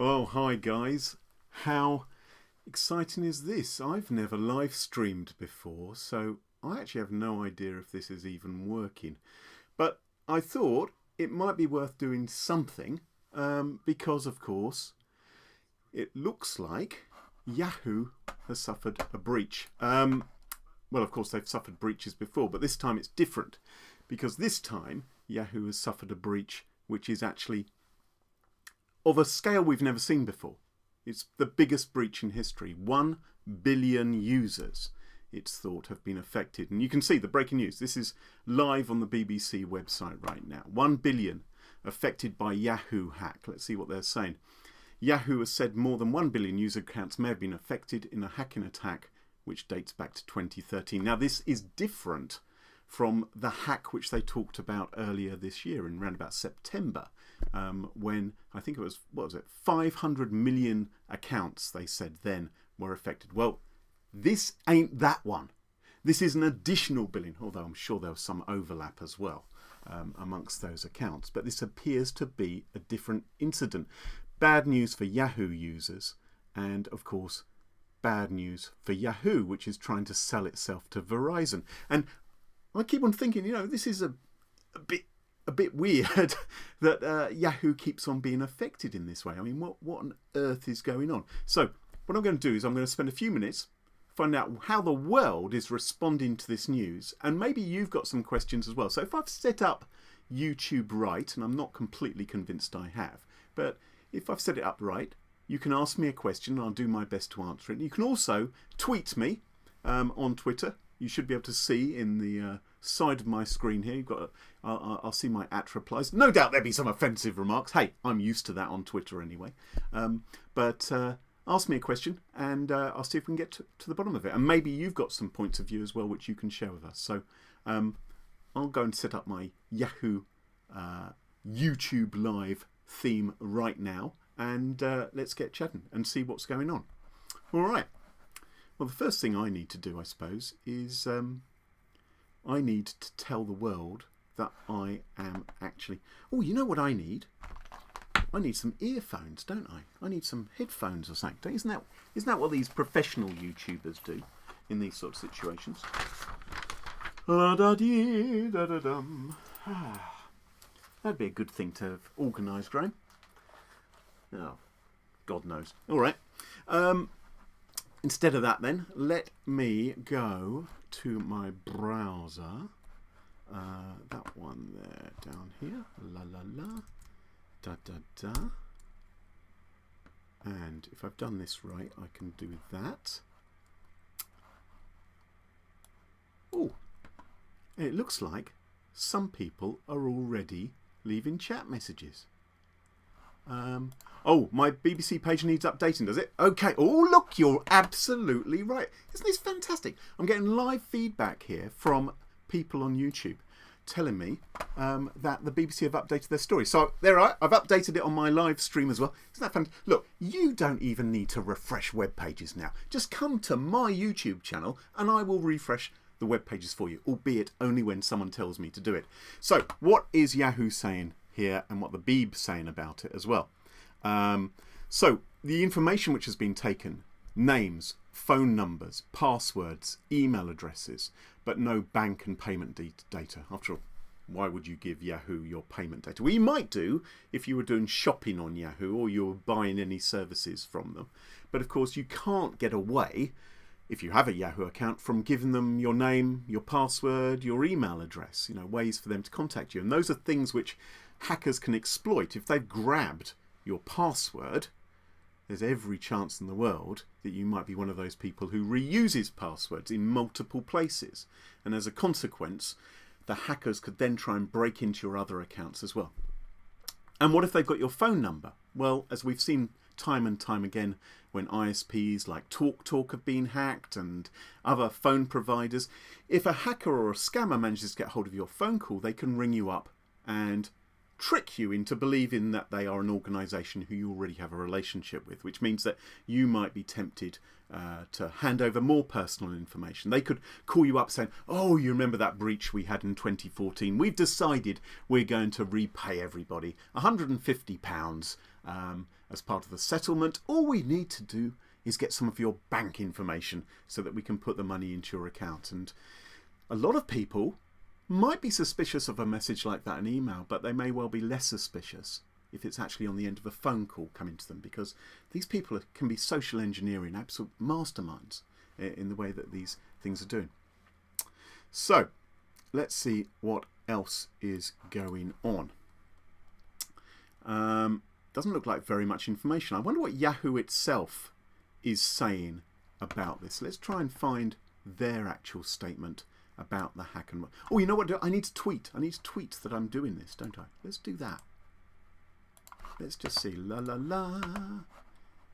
Oh, hi guys. How exciting is this? I've never live streamed before, so I actually have no idea if this is even working. But I thought it might be worth doing something because, of course, it looks like Yahoo has suffered a breach. Well, of course, they've suffered breaches before, but this time it's different because this time Yahoo has suffered a breach which is actually of a scale we've never seen before. It's the biggest breach in history. 1 billion users, it's thought, have been affected. And you can see the breaking news. This is live on the BBC website right now. 1 billion affected by Yahoo hack. Let's see what they're saying. Yahoo has said more than 1 billion user accounts may have been affected in a hacking attack which dates back to 2013. Now, this is different from the hack which they talked about earlier this year in around about September, when I think it was, 500 million accounts, they said then, were affected. Well, this ain't that one. This is an additional billion, although I'm sure there was some overlap as well amongst those accounts. But this appears to be a different incident. Bad news for Yahoo users, and of course, bad news for Yahoo, which is trying to sell itself to Verizon. And I keep on thinking, this is a bit weird that Yahoo keeps on being affected in this way. I mean, what on earth is going on? So what I'm going to do is I'm going to spend a few minutes find out how the world is responding to this news, and maybe you've got some questions as well. So if I've set up YouTube right, and I'm not completely convinced I have, but if I've set it up right, you can ask me a question and I'll do my best to answer it. You can also tweet me on Twitter. You should be able to see in the side of my screen here. You've got I'll see my @replies. No doubt there'll be some offensive remarks. Hey, I'm used to that on Twitter anyway. But ask me a question and I'll see if we can get to the bottom of it. And maybe you've got some points of view as well which you can share with us. So I'll go and set up my Yahoo YouTube Live theme right now. And let's get chatting and see what's going on. All right. Well, the first thing I need to do, I suppose, is I need to tell the world that I am actually... Oh, you know what I need? I need some earphones, don't I? I need some headphones or something. Isn't that what these professional YouTubers do in these sort of situations? That'd be a good thing to have organised, Graham. Oh, God knows. All right. Instead of that then, let me go to my browser. That one there, down here. La la la. Da da da. And if I've done this right, I can do that. Oh, it looks like some people are already leaving chat messages. Oh, my BBC page needs updating, does it? Okay. Oh, look, you're absolutely right. Isn't this fantastic? I'm getting live feedback here from people on YouTube telling me that the BBC have updated their story. So there I've updated it on my live stream as well. Isn't that fantastic? Look, you don't even need to refresh web pages now. Just come to my YouTube channel and I will refresh the web pages for you, albeit only when someone tells me to do it. So what is Yahoo saying here and what the Beeb's saying about it as well? So the information which has been taken, names, phone numbers, passwords, email addresses, but no bank and payment data. After all, why would you give Yahoo your payment data? Well, you might do if you were doing shopping on Yahoo or you were buying any services from them. But of course you can't get away, if you have a Yahoo account, from giving them your name, your password, your email address, ways for them to contact you. And those are things which hackers can exploit. If they've grabbed your password, there's every chance in the world that you might be one of those people who reuses passwords in multiple places. And as a consequence, the hackers could then try and break into your other accounts as well. And what if they've got your phone number? Well, as we've seen time and time again when ISPs like TalkTalk have been hacked and other phone providers, if a hacker or a scammer manages to get hold of your phone call, they can ring you up and trick you into believing that they are an organisation who you already have a relationship with, which means that you might be tempted to hand over more personal information. They could call you up saying, oh, you remember that breach we had in 2014? We've decided we're going to repay everybody £150 as part of the settlement. All we need to do is get some of your bank information so that we can put the money into your account. And a lot of people might be suspicious of a message like that in email, but they may well be less suspicious if it's actually on the end of a phone call coming to them, because these people can be social engineering, absolute masterminds in the way that these things are doing. So let's see what else is going on. Doesn't look like very much information. I wonder what Yahoo itself is saying about this. Let's try and find their actual statement about the hack. And oh, you know what? I need to tweet. I need to tweet that I'm doing this, don't I? Let's do that. Let's just see. La la la.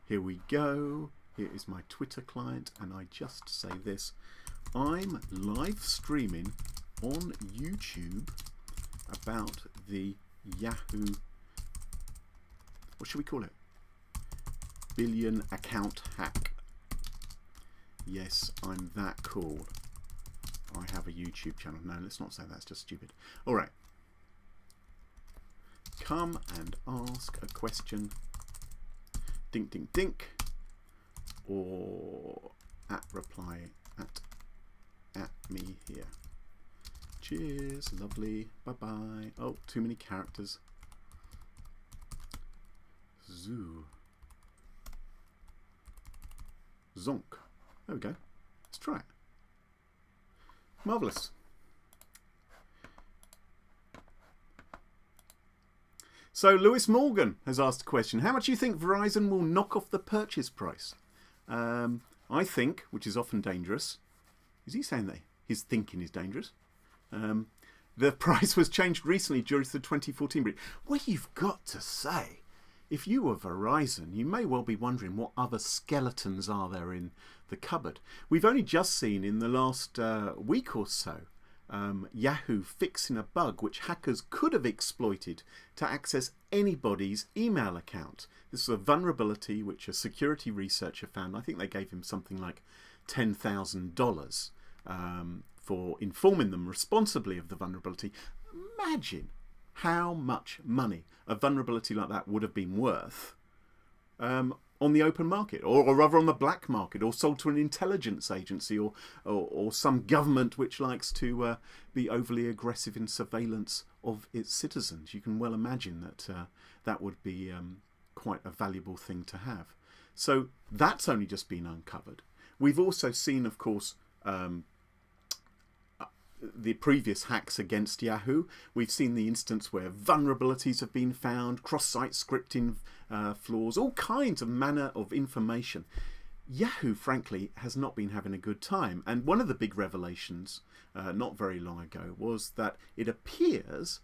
Here we go. Here is my Twitter client, and I just say this. I'm live streaming on YouTube about the Yahoo, what should we call it? Billion account hack. Yes, I'm that cool. I have a YouTube channel. No, let's not say that. That's just stupid. All right. Come and ask a question. Dink, dink, dink. Or reply at me here. Cheers. Lovely. Bye-bye. Oh, too many characters. Zoo. Zonk. There we go. Let's try it. Marvellous. So Lewis Morgan has asked a question. How much do you think Verizon will knock off the purchase price? I think, which is often dangerous. Is he saying that his thinking is dangerous? The price was changed recently during the 2014 breach. Well, you've got to say, if you were Verizon, you may well be wondering what other skeletons are there in the cupboard. We've only just seen in the last week or so Yahoo fixing a bug which hackers could have exploited to access anybody's email account. This is a vulnerability which a security researcher found. I think they gave him something like $10,000 for informing them responsibly of the vulnerability. Imagine how much money a vulnerability like that would have been worth on the open market, or rather on the black market, or sold to an intelligence agency, or some government which likes to be overly aggressive in surveillance of its citizens. You can well imagine that that would be quite a valuable thing to have. So that's only just been uncovered. We've also seen, of course, the previous hacks against Yahoo. We've seen the instance where vulnerabilities have been found, cross-site scripting flaws, all kinds of manner of information. Yahoo, frankly, has not been having a good time. And one of the big revelations not very long ago was that it appears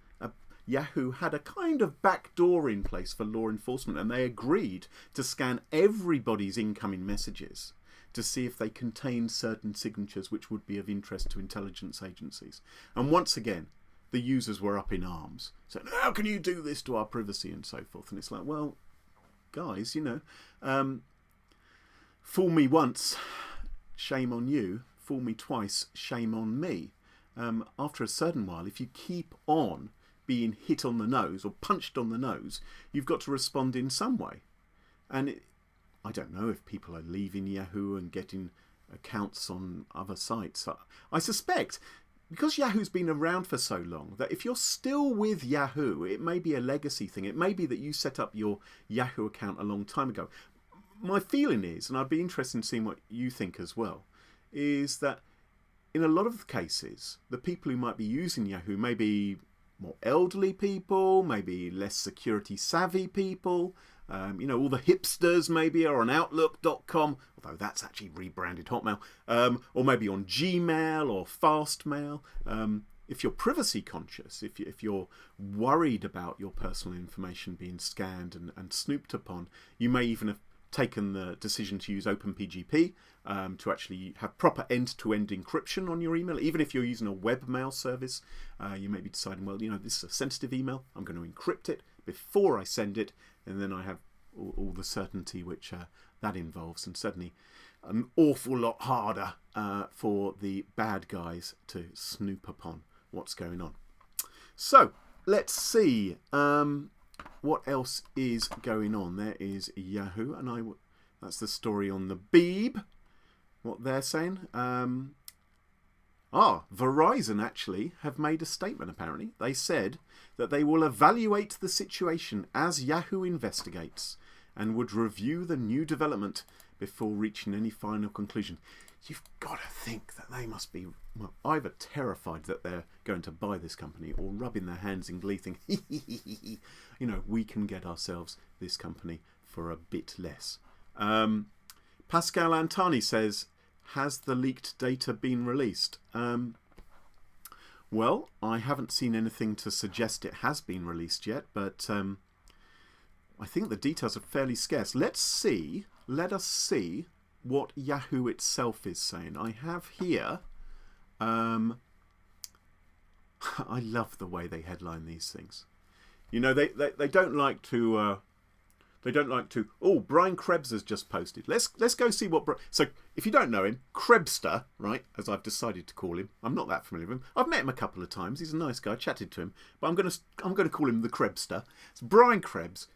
Yahoo had a kind of back door in place for law enforcement, and they agreed to scan everybody's incoming messages to see if they contained certain signatures which would be of interest to intelligence agencies. And once again, the users were up in arms, saying, how can you do this to our privacy and so forth? And it's like, well, guys, you know, fool me once, shame on you. Fool me twice, shame on me. After a certain while, if you keep on being hit on the nose or punched on the nose, you've got to respond in some way. And I don't know if people are leaving Yahoo and getting accounts on other sites. I suspect, because Yahoo's been around for so long, that if you're still with Yahoo, it may be a legacy thing. It may be that you set up your Yahoo account a long time ago. My feeling is, and I'd be interested in seeing what you think as well, is that in a lot of cases, the people who might be using Yahoo may be more elderly people, maybe less security savvy people. You know, all the hipsters maybe are on Outlook.com, although that's actually rebranded Hotmail, or maybe on Gmail or Fastmail. If you're privacy conscious, if you're worried about your personal information being scanned and snooped upon, you may even have taken the decision to use OpenPGP to actually have proper end-to-end encryption on your email. Even if you're using a webmail service, you may be deciding, well, you know, this is a sensitive email, I'm going to encrypt it before I send it, and then I have all the certainty which that involves, and certainly an awful lot harder for the bad guys to snoop upon what's going on. So let's see. what else is going on? There is Yahoo, and that's the story on the Beeb. What they're saying. Verizon actually have made a statement, apparently. They said that they will evaluate the situation as Yahoo investigates and would review the new development before reaching any final conclusion. You've got to think that they must be either terrified that they're going to buy this company or rubbing their hands in glee thinking, we can get ourselves this company for a bit less. Pascal Antani says, has the leaked data been released? Well, I haven't seen anything to suggest it has been released yet, but I think the details are fairly scarce. Let us see what Yahoo itself is saying. I have here, I love the way they headline these things. They don't like to... Brian Krebs has just posted. Let's go see what... So, if you don't know him, Krebster, right, as I've decided to call him. I'm not that familiar with him. I've met him a couple of times. He's a nice guy. I chatted to him. But I'm going to call him the Krebster. It's Brian Krebs.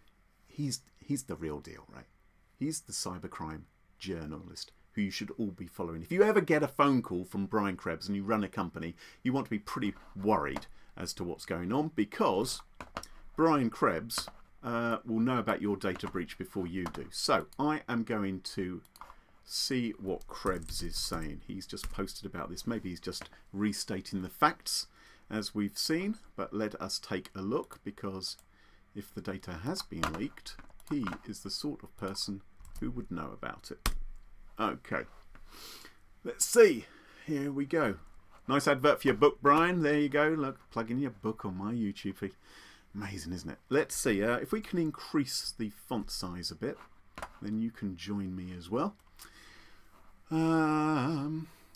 He's the real deal, right? He's the cybercrime journalist who you should all be following. If you ever get a phone call from Brian Krebs and you run a company, you want to be pretty worried as to what's going on, because Brian Krebs... will know about your data breach before you do. So I am going to see what Krebs is saying. He's just posted about this. Maybe he's just restating the facts as we've seen, but let us take a look, because if the data has been leaked, he is the sort of person who would know about it. Okay, let's see. Here we go. Nice advert for your book, Brian. There you go. Look, plugging your book on my YouTube feed. Amazing, isn't it? Let's see. If we can increase the font size a bit, then you can join me as well.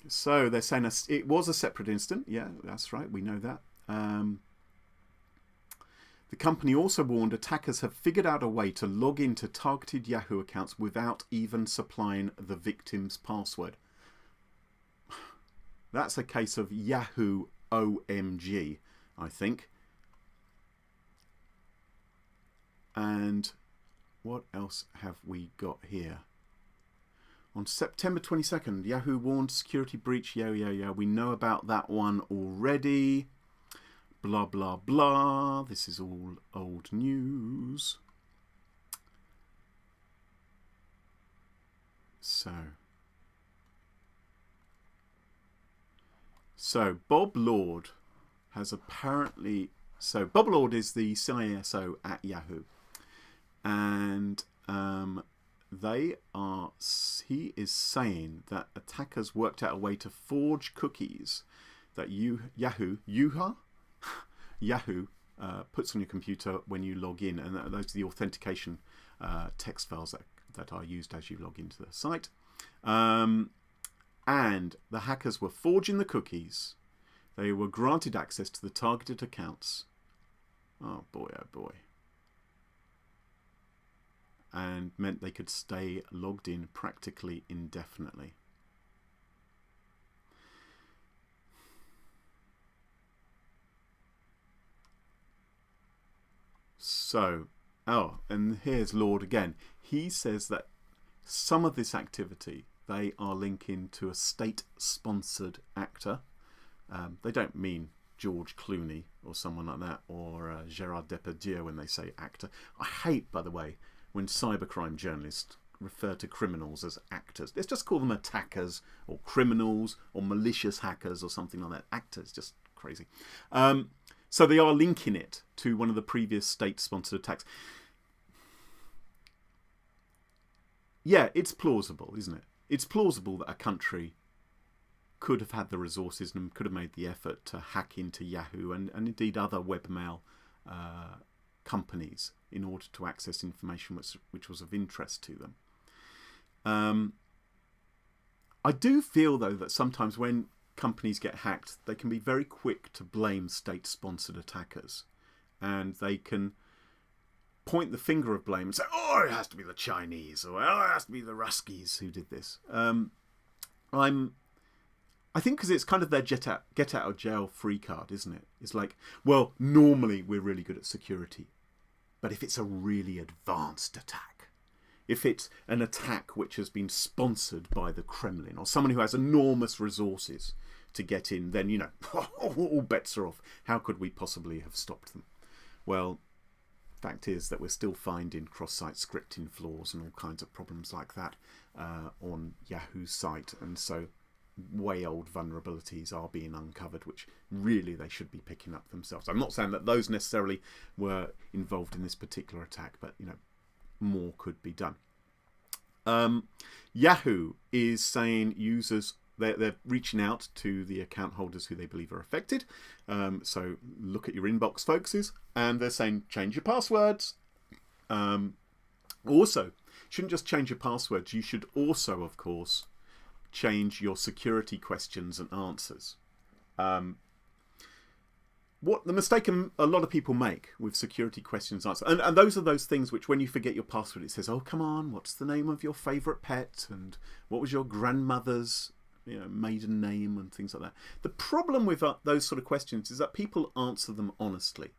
So they're saying it was a separate incident. Yeah, that's right. We know that. The company also warned attackers have figured out a way to log into targeted Yahoo accounts without even supplying the victim's password. That's a case of Yahoo OMG, I think. And what else have we got here? On September 22nd, Yahoo warned security breach. Yeah. We know about that one already. Blah, blah, blah. This is all old news. So Bob Lord has apparently... So Bob Lord is the CISO at Yahoo. And he is saying that attackers worked out a way to forge cookies that Yahoo puts on your computer when you log in, and those are the authentication text files that are used as you log into the site. And the hackers were forging the cookies. They were granted access to the targeted accounts. Oh boy, oh boy. And meant they could stay logged in practically indefinitely. So, and here's Lord again. He says that some of this activity they are linking to a state-sponsored actor. They don't mean George Cluley or someone like that, or Gérard Depardieu when they say actor. I hate, by the way, when cybercrime journalists refer to criminals as actors. Let's just call them attackers or criminals or malicious hackers or something like that. Actors, just crazy. So they are linking it to one of the previous state-sponsored attacks. Yeah, it's plausible, isn't it? It's plausible that a country could have had the resources and could have made the effort to hack into Yahoo and indeed other webmail companies in order to access information which was of interest to them. I do feel, though, that sometimes when companies get hacked, they can be very quick to blame state-sponsored attackers, and they can point the finger of blame and say, oh, it has to be the Chinese, or oh, it has to be the Ruskies who did this. I think because it's kind of their get out of jail free card, isn't it? It's like, well, normally we're really good at security. But if it's a really advanced attack, if it's an attack which has been sponsored by the Kremlin or someone who has enormous resources to get in, then, you know, all bets are off. How could we possibly have stopped them? Well, fact is that we're still finding cross-site scripting flaws and all kinds of problems like that on Yahoo's site, and so way old vulnerabilities are being uncovered, which really they should be picking up themselves. I'm not saying that those necessarily were involved in this particular attack, but, you know, more could be done. Yahoo is saying users, they're reaching out to the account holders who they believe are affected. So look at your inbox, folks, and they're saying change your passwords. Also, shouldn't just change your passwords. You should also, of course, change your security questions and answers. What the mistake a lot of people make with security questions and answers, and those are those things which when you forget your password, it says, oh, come on, what's the name of your favourite pet? And what was your grandmother's maiden name and things like that. The problem with those sort of questions is that people answer them honestly.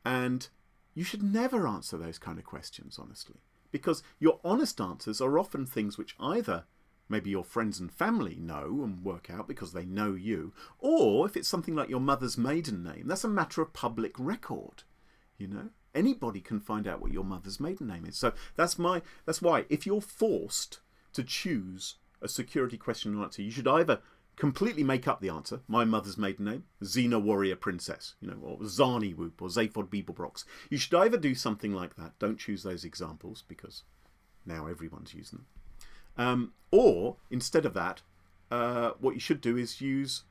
And you should never answer those kind of questions honestly, because your honest answers are often things which either maybe your friends and family know and work out because they know you, or if it's something like your mother's maiden name, that's a matter of public record. You know, anybody can find out what your mother's maiden name is. So that's why if you're forced to choose a security question and answer, you should either completely make up the answer, my mother's maiden name, Xena Warrior Princess, or Zani Whoop or Zaphod Beeblebrox. You should either do something like that. Don't choose those examples because now everyone's using them. Or instead of that, what you should do is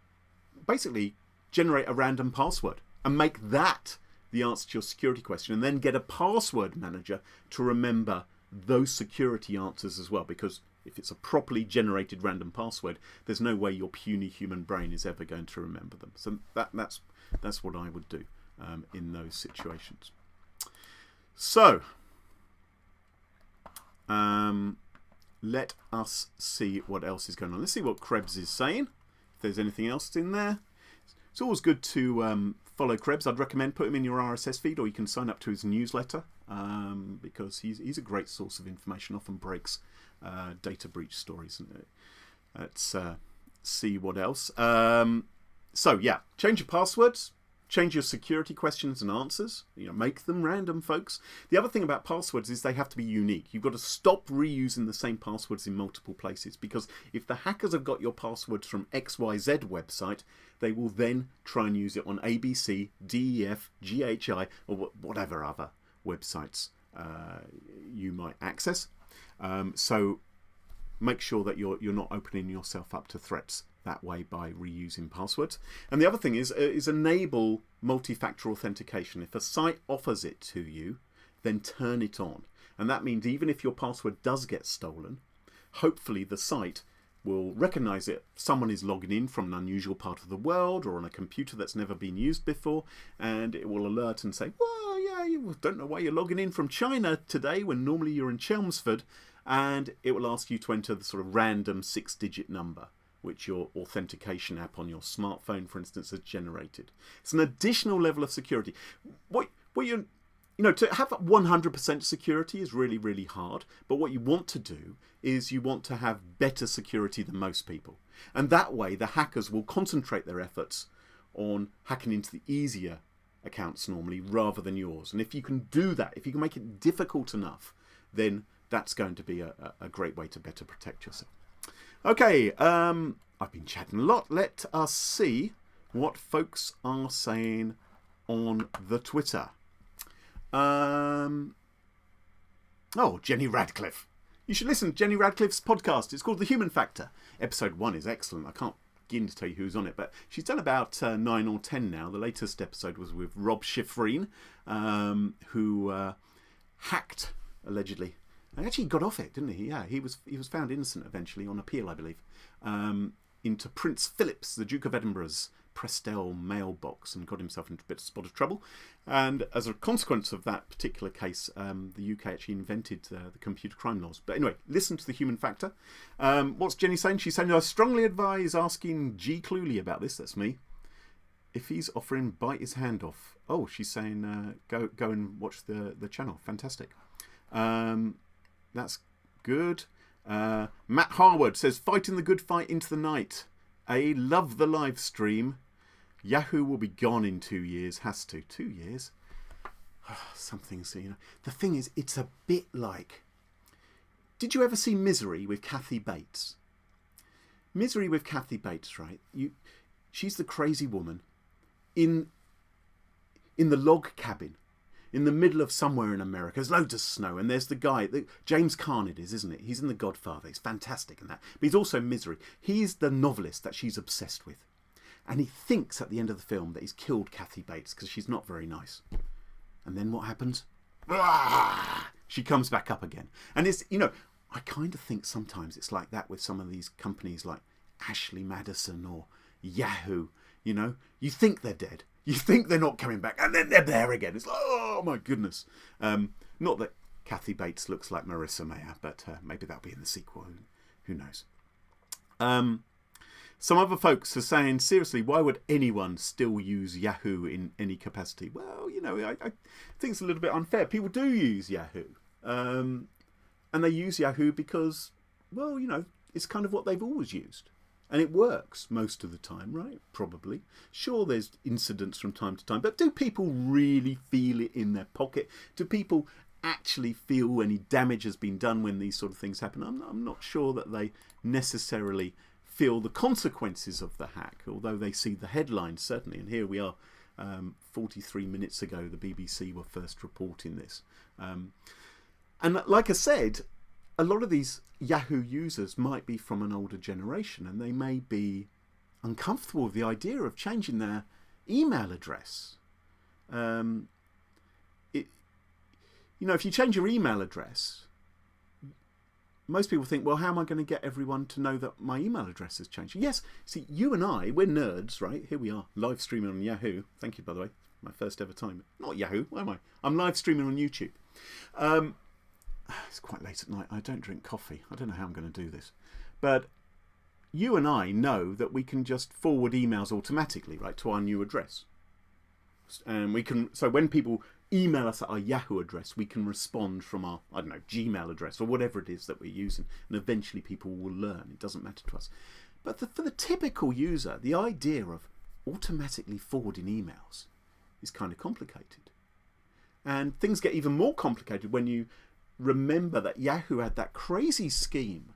basically generate a random password and make that the answer to your security question, and then get a password manager to remember those security answers as well, because if it's a properly generated random password, there's no way your puny human brain is ever going to remember them. So that's what I would do in those situations. So let us see what else is going on. Let's see what Krebs is saying, if there's anything else in there. It's always good to follow Krebs. I'd recommend put him in your RSS feed, or you can sign up to his newsletter, because he's a great source of information, often breaks data breach stories. Let's see what else. So yeah, change your passwords, change your security questions and answers. Make them random, folks. The other thing about passwords is they have to be unique. You've got to stop reusing the same passwords in multiple places, because if the hackers have got your passwords from XYZ website, they will then try and use it on ABC, DEF, GHI, or whatever other websites you might access. So make sure that you're not opening yourself up to threats that way by reusing passwords. And the other thing is enable multi-factor authentication. If a site offers it to you, then turn it on. And that means even if your password does get stolen, hopefully the site will recognize it. Someone is logging in from an unusual part of the world or on a computer that's never been used before, and it will alert and say, well, yeah, you don't know why you're logging in from China today when normally you're in Chelmsford, and it will ask you to enter the sort of random 6-digit number which your authentication app on your smartphone, for instance, has generated. It's an additional level of security. To have 100% security is really, really hard. But what you want to do is you want to have better security than most people. And that way, the hackers will concentrate their efforts on hacking into the easier accounts normally rather than yours. And if you can do that, if you can make it difficult enough, then that's going to be a great way to better protect yourself. Okay, I've been chatting a lot. Let us see what folks are saying on the Twitter. Jenny Radcliffe. You should listen to Jenny Radcliffe's podcast. It's called The Human Factor. Episode 1 is excellent. I can't begin to tell you who's on it, but she's done about 9 or 10 now. The latest episode was with Rob Schifrin, who hacked, allegedly. And actually got off it, didn't he? Yeah, he was found innocent eventually on appeal, I believe, into Prince Philip's, the Duke of Edinburgh's, Prestel mailbox, and got himself into a bit of spot of trouble. And as a consequence of that particular case, the UK actually invented the computer crime laws. But anyway, listen to The Human Factor. What's Jenny saying? She's saying, I strongly advise asking G. Cluley about this. That's me. if he's offering, bite his hand off. Oh, she's saying go and watch the channel. Fantastic. That's good. Matt Harwood says, fighting the good fight into the night. Love the live stream. Yahoo will be gone in 2 years. Has to. 2 years? Some things, you know. The thing is, it's a bit like... Did you ever see Misery with Kathy Bates? Misery with Kathy Bates, right? She's the crazy woman in the log cabin in the middle of somewhere in America. There's loads of snow, and there's the guy, James Caan it is, isn't it? He's in The Godfather. He's fantastic in that. But he's also Misery. He's the novelist that she's obsessed with. And he thinks at the end of the film that he's killed Kathy Bates because she's not very nice. And then what happens? She comes back up again. And it's, you know, I kind of think sometimes it's like that with some of these companies like Ashley Madison or Yahoo. You know, you think they're dead. You think they're not coming back. And then they're there again. It's like, oh, my goodness. Not that Kathy Bates looks like Marissa Mayer, but maybe that'll be in the sequel. Who knows? Some other folks are saying, seriously, why would anyone still use Yahoo in any capacity? Well, you know, I think it's a little bit unfair. People do use Yahoo. And they use Yahoo because, well, you know, it's kind of what they've always used. And it works most of the time, right? Probably. Sure, there's incidents from time to time. But do people really feel it in their pocket? Do people actually feel any damage has been done when these sort of things happen? I'm not sure that they necessarily feel the consequences of the hack, although they see the headlines, certainly. And here we are, 43 minutes ago, the BBC were first reporting this. And like I said, a lot of these Yahoo users might be from an older generation, and they may be uncomfortable with the idea of changing their email address. You know, if you change your email address, most people think, well, how am I going to get everyone to know that my email address has changed? Yes, see, you and I, we're nerds, right? Here we are, live streaming on Yahoo. Thank you, by the way. My first ever time. Not Yahoo, where am I? I'm live streaming on YouTube. It's quite late at night. I don't drink coffee. I don't know how I'm going to do this. But you and I know that we can just forward emails automatically, right, to our new address. And we can, so when people email us at our Yahoo address, we can respond from our, I don't know, Gmail address or whatever it is that we're using. And eventually people will learn. It doesn't matter to us. But for the typical user, the idea of automatically forwarding emails is kind of complicated. And things get even more complicated when you remember that Yahoo had that crazy scheme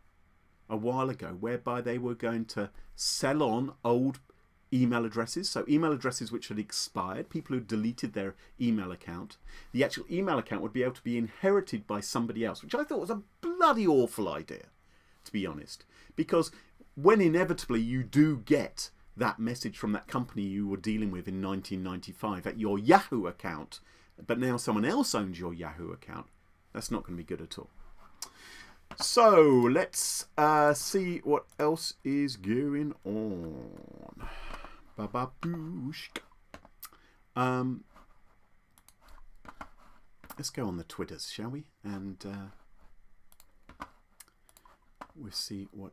a while ago whereby they were going to sell on old email addresses. So email addresses which had expired, people who deleted their email account. The actual email account would be able to be inherited by somebody else, which I thought was a bloody awful idea, to be honest. Because when inevitably you do get that message from that company you were dealing with in 1995 at your Yahoo account, but now someone else owns your Yahoo account, that's not going to be good at all. So let's see what else is going on. Ba-ba-boosh. Let's go on the Twitters, shall we? And we'll see what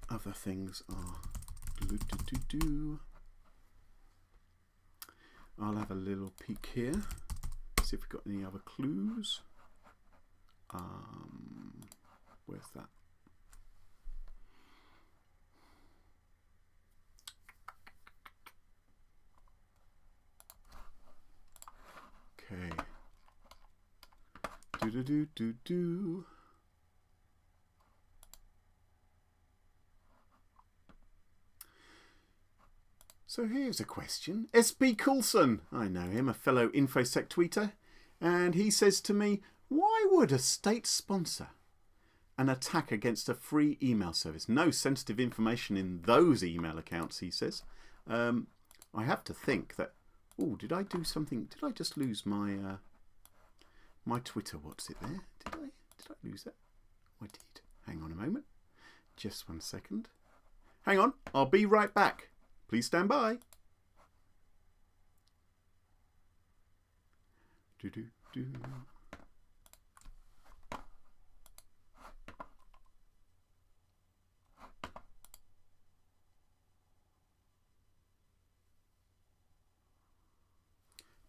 other things are. I'll have a little peek here. See if we've got any other clues. Where's that? Okay. Do. So here's a question. SB Coulson, I know him, a fellow InfoSec tweeter, and he says to me, why would a state sponsor an attack against a free email service? No sensitive information in those email accounts, he says. I have to think that, oh, did I do something? Did I just lose my my Twitter? What's it there? Did I lose that? I did. Hang on a moment. Just 1 second. Hang on. I'll be right back. Please stand by. Do.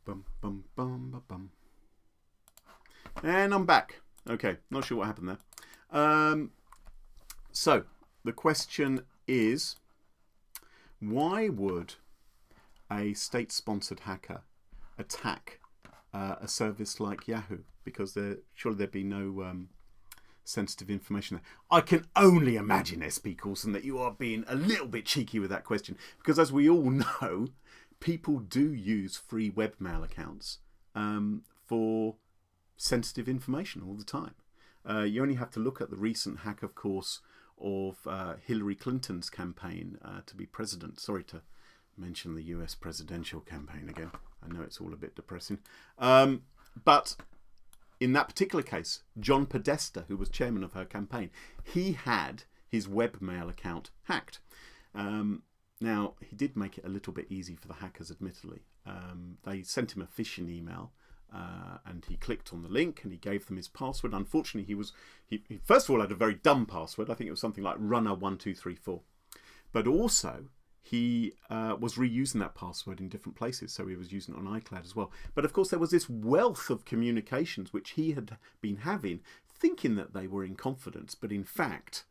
Bum, bum, bum, bum, bum. And I'm back. Okay, not sure what happened there. So, the question is, why would a state-sponsored hacker attack a service like Yahoo? Because surely there'd be no sensitive information there. I can only imagine, SP Coulson, that you are being a little bit cheeky with that question, because as we all know, people do use free webmail accounts for sensitive information all the time. You only have to look at the recent hack, of course, of Hillary Clinton's campaign to be president. Sorry to mention the US presidential campaign again. I know it's all a bit depressing. But in that particular case, John Podesta, who was chairman of her campaign, he had his webmail account hacked. Now, he did make it a little bit easy for the hackers, admittedly. They sent him a phishing email, and he clicked on the link and he gave them his password. Unfortunately, he first of all had a very dumb password. I think it was something like runner1234. But also, he was reusing that password in different places, so he was using it on iCloud as well. But of course, there was this wealth of communications which he had been having, thinking that they were in confidence, but in fact,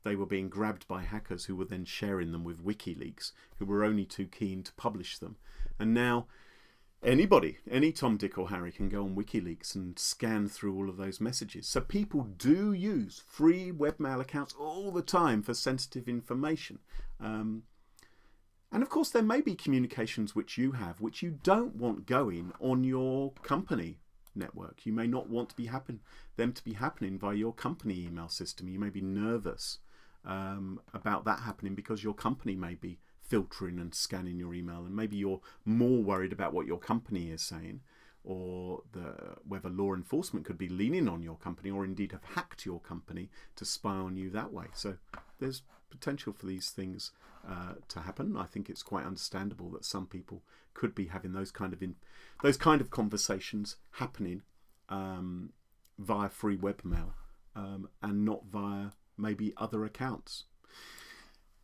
they were being grabbed by hackers who were then sharing them with WikiLeaks, who were only too keen to publish them. And now, anybody, any Tom, Dick or Harry can go on WikiLeaks and scan through all of those messages. So people do use free webmail accounts all the time for sensitive information. And of course, there may be communications which you have which you don't want going on your company network. You may not want them to be happening via your company email system. You may be nervous about that happening because your company may be filtering and scanning your email, and maybe you're more worried about what your company is saying, or whether law enforcement could be leaning on your company, or indeed have hacked your company to spy on you that way. So there's potential for these things to happen. I think it's quite understandable that some people could be having those kind of conversations happening via free webmail and not via maybe other accounts.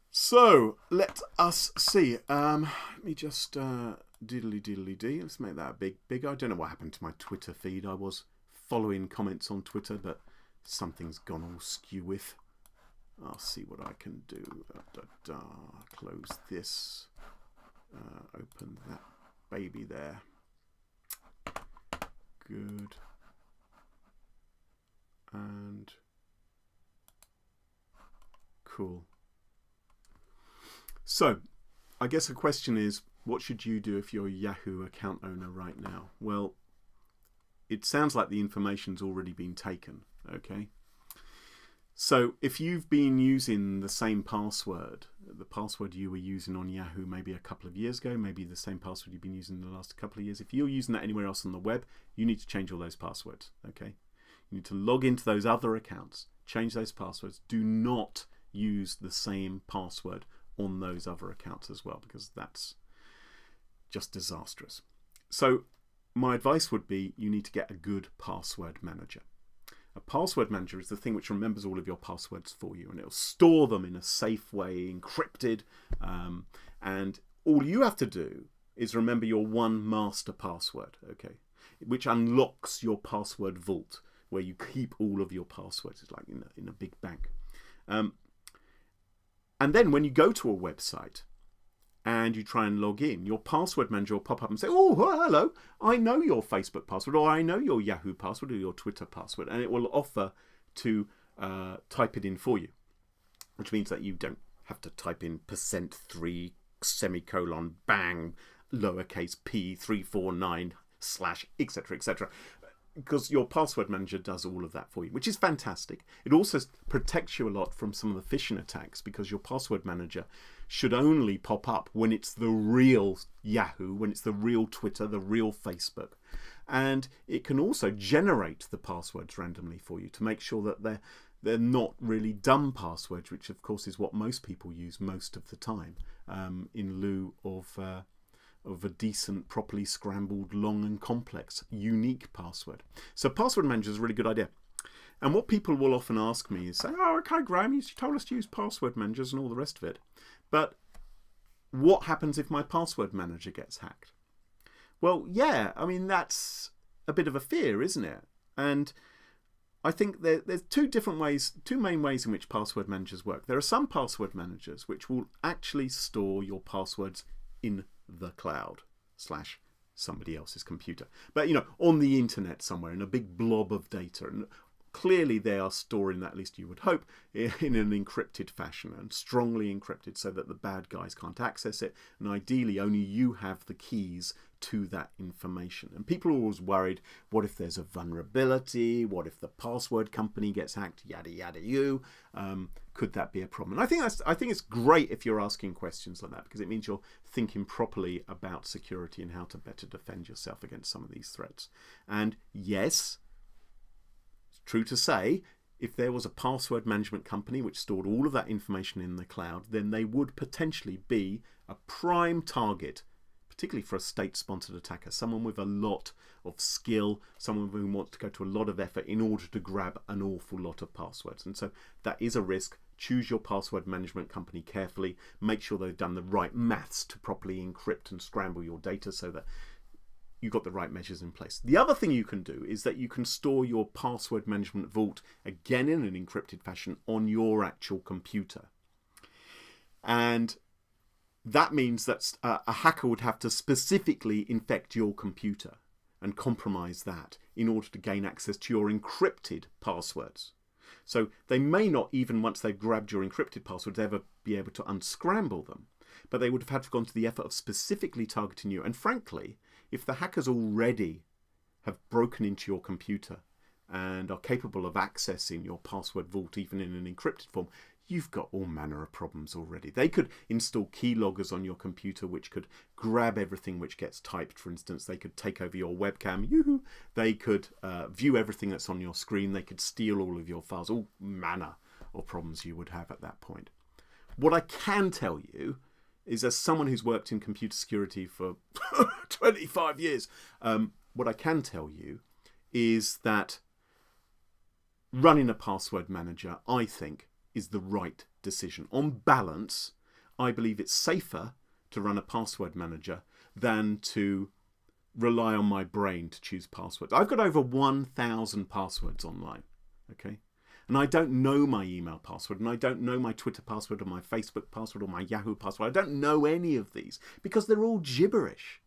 So let us see. Let me just diddly-diddly-dee. Let's make that big. I don't know what happened to my Twitter feed. I was following comments on Twitter, but something's gone all skew with. I'll see what I can do. Close this. Open that baby there. Good. And cool. So, I guess the question is, what should you do if you're a Yahoo account owner right now? Well, it sounds like the information's already been taken, okay? So, if you've been using the same password, the password you were using on Yahoo maybe a couple of years ago, maybe the same password you've been using in the last couple of years, if you're using that anywhere else on the web, you need to change all those passwords, okay? You need to log into those other accounts, change those passwords. Do not use the same password on those other accounts as well, because that's just disastrous. So my advice would be you need to get a good password manager. A password manager is the thing which remembers all of your passwords for you, and it'll store them in a safe way, encrypted, and all you have to do is remember your one master password, okay, which unlocks your password vault where you keep all of your passwords. It's like in a big bank. And then when you go to a website and you try and log in, your password manager will pop up and say, oh, hello, I know your Facebook password, or I know your Yahoo password, or your Twitter password, and it will offer to type it in for you, which means that you don't have to type in %3 semicolon bang lowercase p 349 / etc, etc. Because your password manager does all of that for you, which is fantastic. It also protects you a lot from some of the phishing attacks, because your password manager should only pop up when it's the real Yahoo, when it's the real Twitter, the real Facebook. And it can also generate the passwords randomly for you to make sure that they're not really dumb passwords, which of course is what most people use most of the time, in lieu of a decent, properly scrambled, long and complex, unique password. So password manager is a really good idea. And what people will often ask me is say, oh, okay, Graham, you told us to use password managers and all the rest of it. But what happens if my password manager gets hacked? Well, yeah, I mean, that's a bit of a fear, isn't it? And I think there's two main ways in which password managers work. There are some password managers which will actually store your passwords in the cloud / somebody else's computer. But, on the internet somewhere in a big blob of data. And clearly they are storing that, at least you would hope, in an encrypted fashion and strongly encrypted so that the bad guys can't access it. And ideally only you have the keys to that information. And people are always worried, what if there's a vulnerability? What if the password company gets hacked? Yada, yada, you. Could that be a problem? And I think it's great if you're asking questions like that, because it means you're thinking properly about security and how to better defend yourself against some of these threats. And yes, it's true to say, if there was a password management company which stored all of that information in the cloud, then they would potentially be a prime target, particularly for a state-sponsored attacker, someone with a lot of skill, someone who wants to go to a lot of effort in order to grab an awful lot of passwords. And so that is a risk. Choose your password management company carefully. Make sure they've done the right maths to properly encrypt and scramble your data so that you've got the right measures in place. The other thing you can do is that you can store your password management vault, again in an encrypted fashion, on your actual computer. And that means that a hacker would have to specifically infect your computer and compromise that in order to gain access to your encrypted passwords. So they may not, even once they've grabbed your encrypted passwords, ever be able to unscramble them. But they would have had to gone to the effort of specifically targeting you. And frankly, if the hackers already have broken into your computer and are capable of accessing your password vault even in an encrypted form, you've got all manner of problems already. They could install keyloggers on your computer which could grab everything which gets typed, for instance. They could take over your webcam. Yoo-hoo. They could view everything that's on your screen. They could steal all of your files. All manner of problems you would have at that point. What I can tell you is, as someone who's worked in computer security for 25 years, what I can tell you is that running a password manager, I think, is the right decision. On balance, I believe it's safer to run a password manager than to rely on my brain to choose passwords. I've got over 1,000 passwords online, okay? And I don't know my email password, and I don't know my Twitter password or my Facebook password or my Yahoo password. I don't know any of these because they're all gibberish.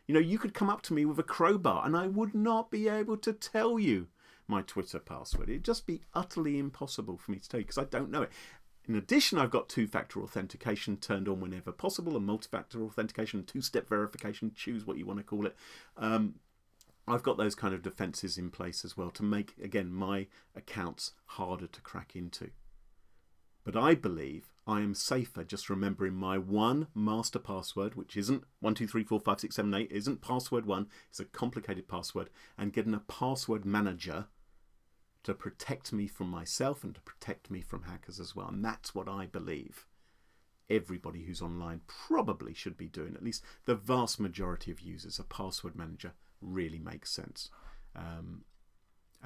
You could come up to me with a crowbar and I would not be able to tell you my Twitter password. It'd just be utterly impossible for me to tell you because I don't know it. In addition, I've got two-factor authentication turned on whenever possible, and multi-factor authentication, two-step verification, choose what you want to call it. I've got those kind of defences in place as well to make, again, my accounts harder to crack into. But I believe I am safer just remembering my one master password, which isn't 12345678, isn't password one, it's a complicated password, and getting a password manager to protect me from myself and to protect me from hackers as well. And that's what I believe everybody who's online probably should be doing. At least the vast majority of users, a password manager really makes sense. And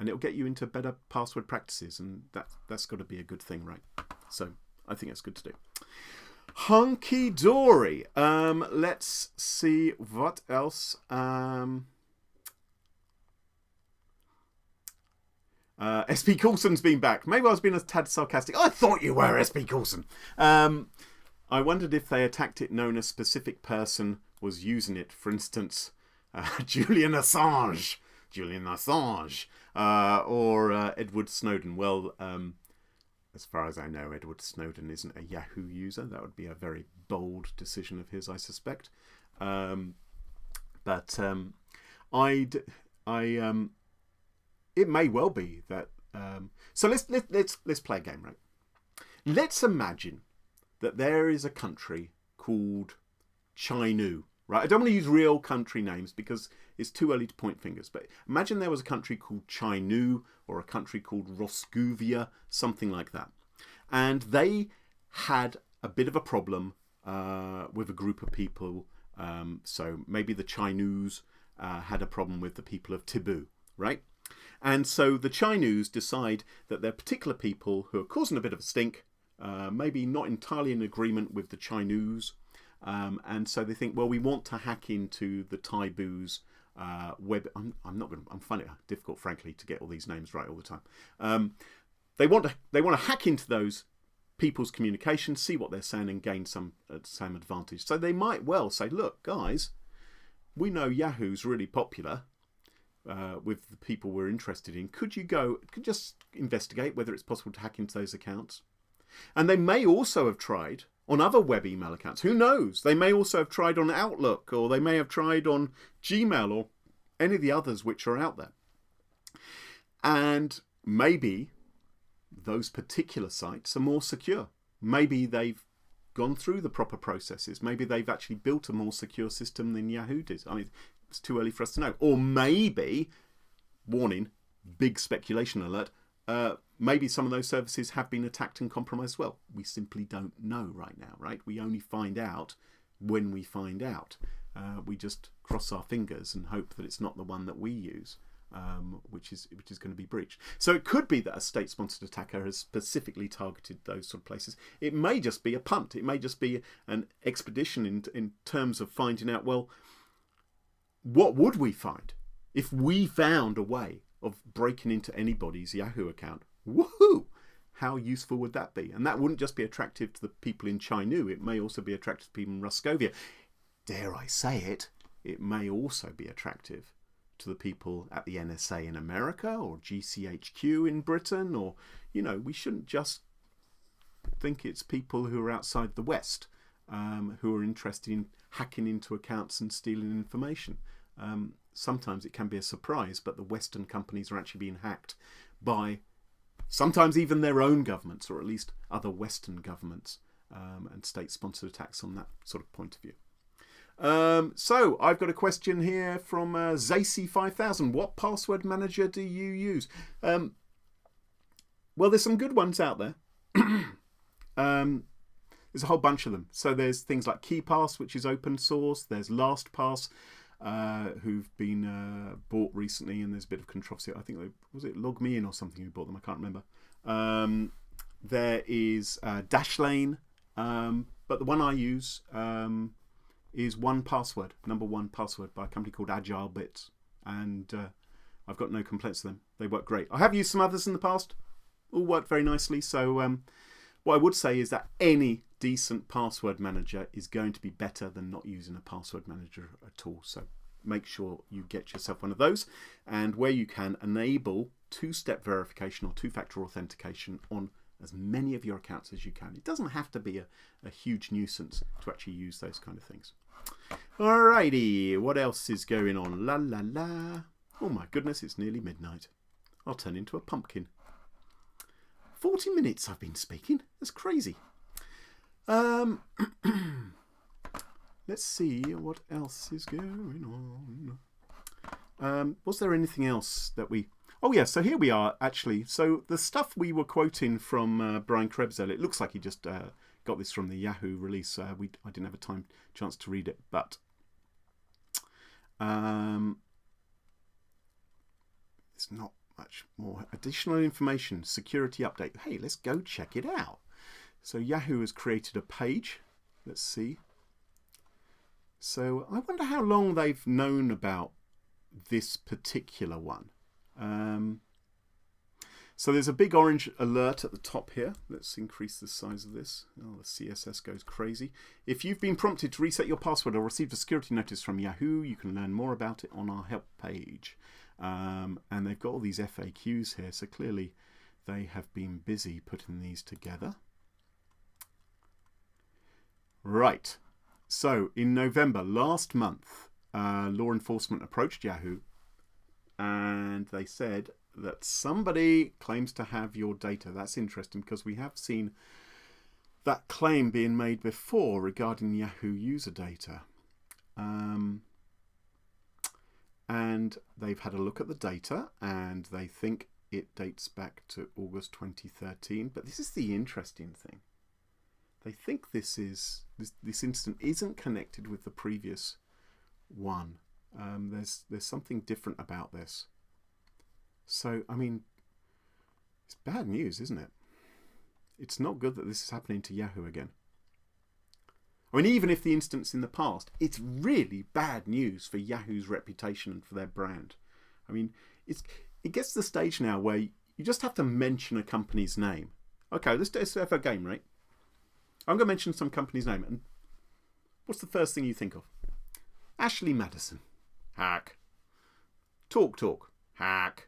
it'll get you into better password practices, and that's got to be a good thing, right? So I think that's good to do. Hunky dory. Let's see what else. SP Coulson's been back. Maybe I was being a tad sarcastic. I thought you were, SP Coulson. I wondered if they attacked it knowing a specific person was using it. For instance, Julian Assange, or Edward Snowden. Well, as far as I know, Edward Snowden isn't a Yahoo user. That would be a very bold decision of his, I suspect. It may well be that. So let's play a game, right? Let's imagine that there is a country called China, right? I don't want to use real country names because it's too early to point fingers. But imagine there was a country called China or a country called Roscovia, something like that, and they had a bit of a problem with a group of people. So maybe the Chinese had a problem with the people of Thibaut, right? And so the Chinese decide that there are particular people who are causing a bit of a stink, maybe not entirely in agreement with the Chinese, And so they think, well, we want to hack into the Taibu's web. I'm finding it difficult, frankly, to get all these names right all the time. They want to hack into those people's communication, see what they're saying, and gain some advantage. So they might well say, look, guys, we know Yahoo's really popular with the people we're interested in. Could just investigate whether it's possible to hack into those accounts? And they may also have tried on other web email accounts. Who knows? They may also have tried on Outlook, or they may have tried on Gmail, or any of the others which are out there. And maybe those particular sites are more secure. Maybe they've gone through the proper processes. Maybe they've actually built a more secure system than Yahoo did. I mean, it's too early for us to know. Or maybe, warning, big speculation alert, maybe some of those services have been attacked and compromised as well. We simply don't know right now, right? We only find out when we find out. We just cross our fingers and hope that it's not the one that we use, which is going to be breached. So it could be that a state-sponsored attacker has specifically targeted those sort of places. It may just be a punt. It may just be an expedition in terms of finding out, well, what would we find if we found a way of breaking into anybody's Yahoo account? Woohoo! How useful would that be? And that wouldn't just be attractive to the people in Chinu. It may also be attractive to people in Ruscovia. Dare I say it, it may also be attractive to the people at the NSA in America, or GCHQ in Britain, or, we shouldn't just think it's people who are outside the West who are interested in hacking into accounts and stealing information. Sometimes it can be a surprise, but the Western companies are actually being hacked by sometimes even their own governments, or at least other Western governments, and state-sponsored attacks on that sort of point of view. So I've got a question here from Zacy5000. What password manager do you use? Well, there's some good ones out there. There's a whole bunch of them. So there's things like KeePass, which is open source. There's LastPass, who've been bought recently, and there's a bit of controversy. I think was it LogMeIn or something who bought them? I can't remember. There is Dashlane, but the one I use is 1Password, number 1Password, by a company called AgileBits, and I've got no complaints with them. They work great. I have used some others in the past, all work very nicely. So what I would say is that any decent password manager is going to be better than not using a password manager at all. So make sure you get yourself one of those, and where you can, enable two-step verification or two-factor authentication on as many of your accounts as you can. It doesn't have to be a huge nuisance to actually use those kind of things. Alrighty, what else is going on? La la la. Oh my goodness, it's nearly midnight. I'll turn into a pumpkin. 40 minutes I've been speaking. That's crazy. Let's see what else is going on. Was there anything else that we... Oh yeah, so here we are actually. So the stuff we were quoting from Brian Krebs, it looks like he just got this from the Yahoo release. I didn't have a chance to read it, but there's not much more additional information. Security update. Hey, let's go check it out. So Yahoo has created a page. Let's see. So I wonder how long they've known about this particular one. So there's a big orange alert at the top here. Let's increase the size of this. Oh, the CSS goes crazy. If you've been prompted to reset your password or received a security notice from Yahoo, you can learn more about it on our help page. And they've got all these FAQs here, so clearly they have been busy putting these together. Right. So in November last month, law enforcement approached Yahoo, and they said that somebody claims to have your data. That's interesting, because we have seen that claim being made before regarding Yahoo user data. And they've had a look at the data, and they think it dates back to August 2013. But this is the interesting thing. They think this incident isn't connected with the previous one. There's something different about this. So, I mean, it's bad news, isn't it? It's not good that this is happening to Yahoo again. I mean, even if the instance in the past, it's really bad news for Yahoo's reputation and for their brand. I mean, it gets to the stage now where you just have to mention a company's name. Okay, let's have a game, right? I'm going to mention some company's name, and what's the first thing you think of? Ashley Madison, hack. TalkTalk, hack.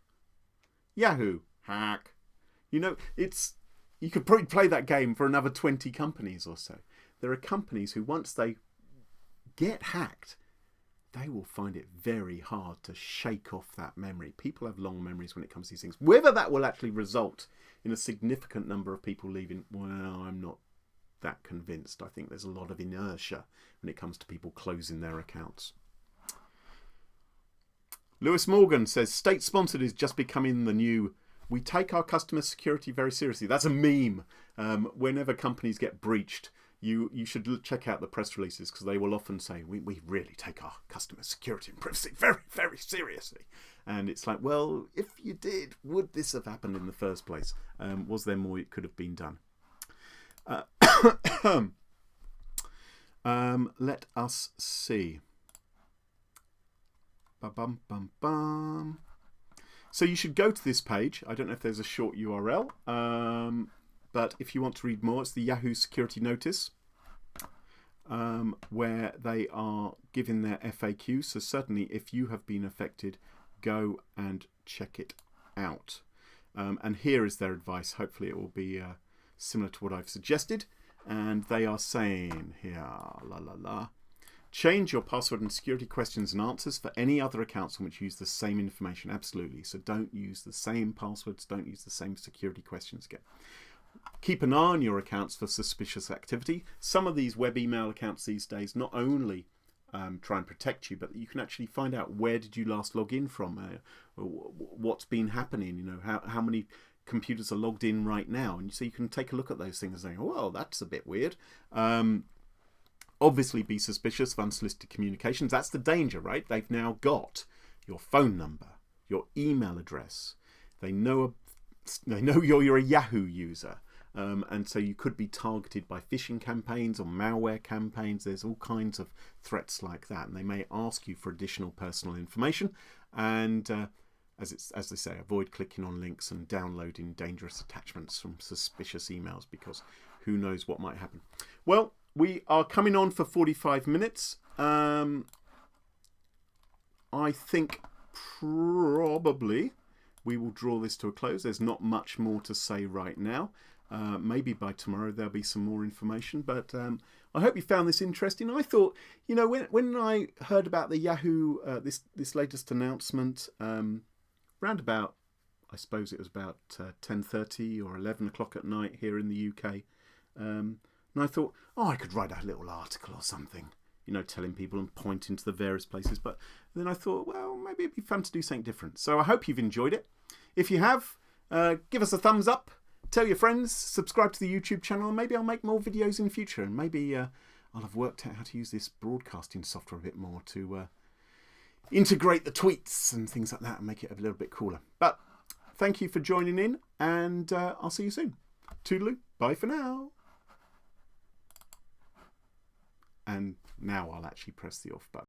Yahoo, hack. You know, you could probably play that game for another 20 companies or so. There are companies who, once they get hacked, they will find it very hard to shake off that memory. People have long memories when it comes to these things. Whether that will actually result in a significant number of people leaving, well, I'm not that convinced. I think there's a lot of inertia when it comes to people closing their accounts. Lewis Morgan says, state-sponsored is just becoming the new, we take our customer security very seriously. That's a meme. Whenever companies get breached, you should check out the press releases, because they will often say, we really take our customer security and privacy very, very seriously. And it's like, well, if you did, would this have happened in the first place? Was there more it could have been done? Let us see. Bum, bum, bum. So you should go to this page. I don't know if there's a short URL, but if you want to read more, it's the Yahoo Security Notice, where they are giving their FAQ. So certainly if you have been affected, go and check it out. And here is their advice. Hopefully it will be similar to what I've suggested. And they are saying here, change your password and security questions and answers for any other accounts on which you use the same information. Absolutely. So don't use the same passwords. Don't use the same security questions again. Keep an eye on your accounts for suspicious activity. Some of these web email accounts these days not only try and protect you, but you can actually find out where did you last log in from, what's been happening, you know, how many computers are logged in right now. And so you can take a look at those things and say, well, that's a bit weird. Obviously be suspicious of unsolicited communications. That's the danger, right? They've now got your phone number, your email address. They know you're a Yahoo user. And so you could be targeted by phishing campaigns or malware campaigns. There's all kinds of threats like that. And they may ask you for additional personal information. And as they say, avoid clicking on links and downloading dangerous attachments from suspicious emails, because who knows what might happen. Well, we are coming on for 45 minutes. I think probably we will draw this to a close. There's not much more to say right now. Maybe by tomorrow there'll be some more information. But I hope you found this interesting. I thought, you know, when I heard about the Yahoo, this latest announcement, round about, I suppose it was about 10:30 or 11 o'clock at night here in the UK. And I thought, oh, I could write a little article or something, you know, telling people and pointing to the various places. But then I thought, well, maybe it'd be fun to do something different. So I hope you've enjoyed it. If you have, give us a thumbs up, tell your friends, subscribe to the YouTube channel, and maybe I'll make more videos in future. And maybe I'll have worked out how to use this broadcasting software a bit more to integrate the tweets and things like that and make it a little bit cooler. But thank you for joining in, and I'll see you soon. Toodaloo. Bye for now. And now I'll actually press the off button.